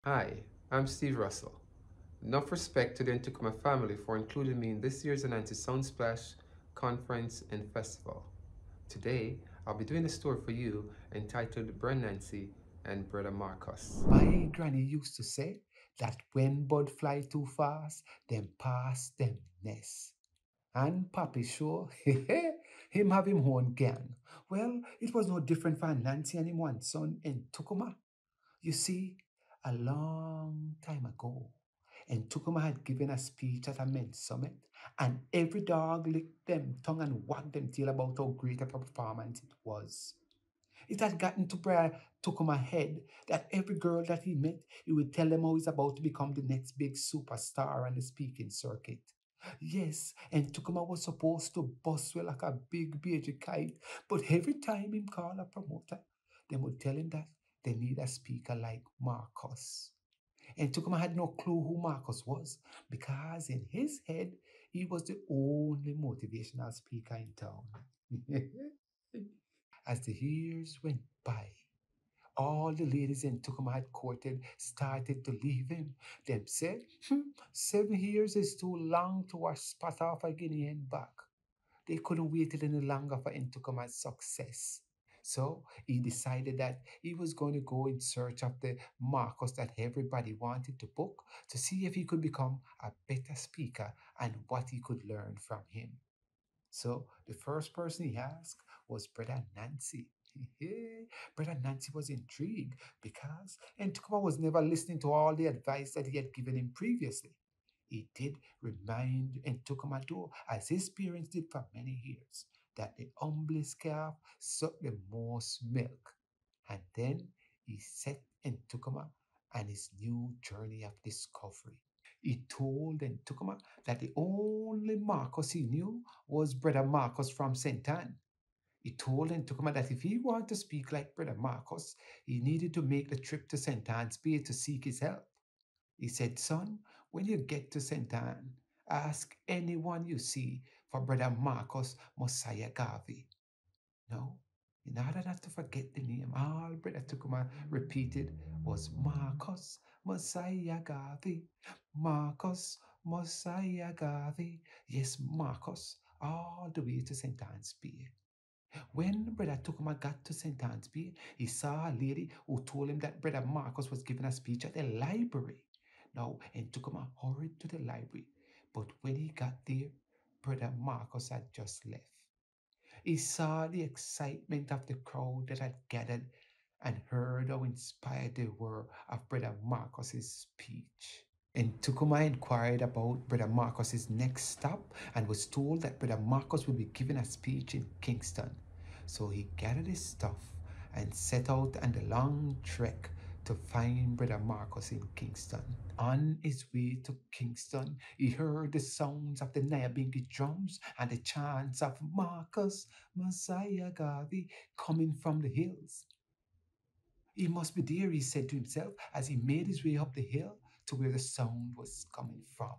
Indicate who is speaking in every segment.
Speaker 1: Hi, I'm Steve Russell. Enough respect to the Ntukuma family for including me in this year's Anansi Sunsplash Conference and Festival. Today, I'll be doing a story for you entitled Brer Anancy and Brother Marcus.
Speaker 2: My granny used to say that when bird fly too fast, them pass them nest. And Papi sure, him have him own gang. Well, it was no different for Nancy and him one son in Tukuma. You see, a long time ago, and Tukuma had given a speech at a men's summit, and every dog licked them tongue and wagged them tail about how great of a performance it was. It had gotten to Brer Tukuma head that every girl that he met, he would tell them how he's about to become the next big superstar on the speaking circuit. Yes, and Tukuma was supposed to bust well like a big baby kite, but every time him call a promoter, they would tell him that they need a speaker like Marcus. And Tukuma had no clue who Marcus was because in his head, he was the only motivational speaker in town. As the years went by, all the ladies in Tukuma had courted started to leave him. Them said, 7 years is too long to wash spot off a guinea hen back. They couldn't wait it any longer for Ntukuma's success. So he decided that he was going to go in search of the Marcus that everybody wanted to book to see if he could become a better speaker and what he could learn from him. So the first person he asked was Brother Nancy. Brother Nancy was intrigued because Ntukuma was never listening to all the advice that he had given him previously. He did remind Ntukuma though, as his parents did for many years, that the humblest calf sucked the most milk. And then he set Ntukuma on his new journey of discovery. He told Ntukuma that the only Marcus he knew was Brother Marcus from St. Anne. He told Ntukuma that if he wanted to speak like Brother Marcus, he needed to make the trip to St. Anne's Bay to seek his help. He said, Son, when you get to St. Anne, ask anyone you see for Brother Marcus Messiah Garvey. No, in order not to forget the name, all Brother Tukuma repeated was Marcus Messiah Garvey. Marcus Messiah Garvey. Yes, Marcus, all the way to St. Anne's Bay. When Brother Tukuma got to St. Anne's Bay, he saw a lady who told him that Brother Marcus was giving a speech at the library. Now, and Tukuma hurried to the library, but when he got there, Brother Marcus had just left. He saw the excitement of the crowd that had gathered and heard how inspired they were of Brother Marcus's speech. And Tukuma inquired about Brother Marcus's next stop and was told that Brother Marcus would be giving a speech in Kingston. So he gathered his stuff and set out on the long trek to find Brother Marcus in Kingston. On his way to Kingston, he heard the sounds of the Nyabingi drums and the chants of Marcus Messiah Garvey coming from the hills. He must be there, he said to himself as he made his way up the hill to where the sound was coming from.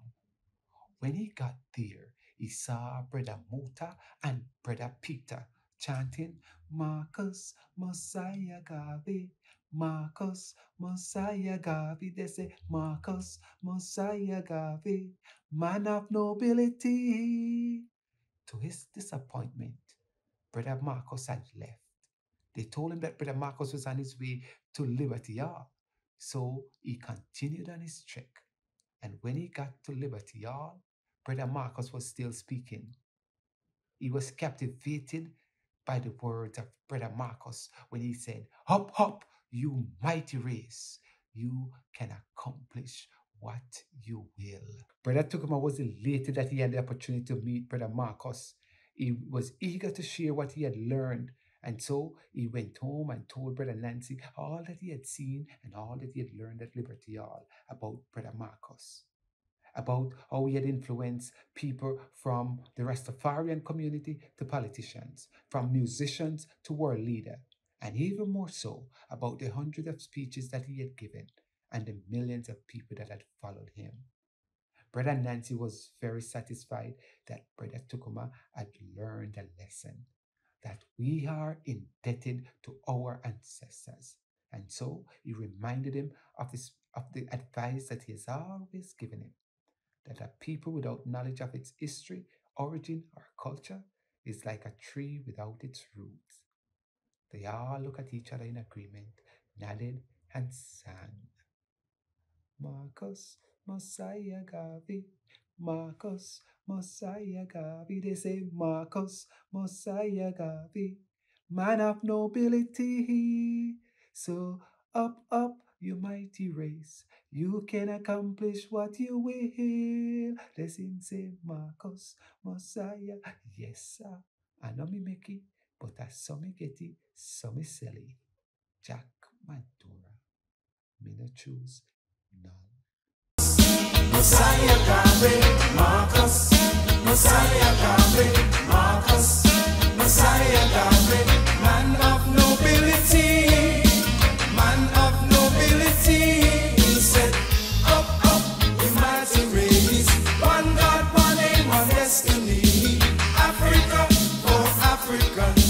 Speaker 2: When he got there, he saw Brother Mota and Brother Peter chanting, Marcus Messiah Garvey, Marcus Messiah Garvey. They say, Marcus Messiah Garvey, man of nobility. To his disappointment, Brother Marcus had left. They told him that Brother Marcus was on his way to Liberty Yard. So he continued on his trek. And when he got to Liberty Yard, Brother Marcus was still speaking. He was captivated by the words of Brother Marcus when he said, Hop, hop, you mighty race. You can accomplish what you will. Brother Tukuma was elated that he had the opportunity to meet Brother Marcus. He was eager to share what he had learned, and so he went home and told Brother Nancy all that he had seen and all that he had learned at Liberty Hall about Brother Marcus, about how he had influenced people from the Rastafarian community to politicians, from musicians to world leaders, and even more so about the hundreds of speeches that he had given and the millions of people that had followed him. Brother Nancy was very satisfied that Brother Tukuma had learned a lesson that we are indebted to our ancestors. And so he reminded him of the advice that he has always given him, that a people without knowledge of its history, origin, or culture is like a tree without its roots. They all look at each other in agreement, nodded, and sang. Marcus, Messiah Garvey, Marcus, Messiah Garvey. They say Marcus, Messiah Garvey, man of nobility. So up, up, you mighty race. You can accomplish what you will. Listen, say Marcus, Messiah. Yes, sir. I know me make it, but I saw me get it, saw me sell it. Jack Madura. Me no choose none.
Speaker 3: Messiah Garvey, Marcus, Messiah Garvey, Marcus, Messiah Garvey, man of nobility, man of nobility. He said, up, up, we mighty race, one God, one aim, one destiny. Africa, for Africa.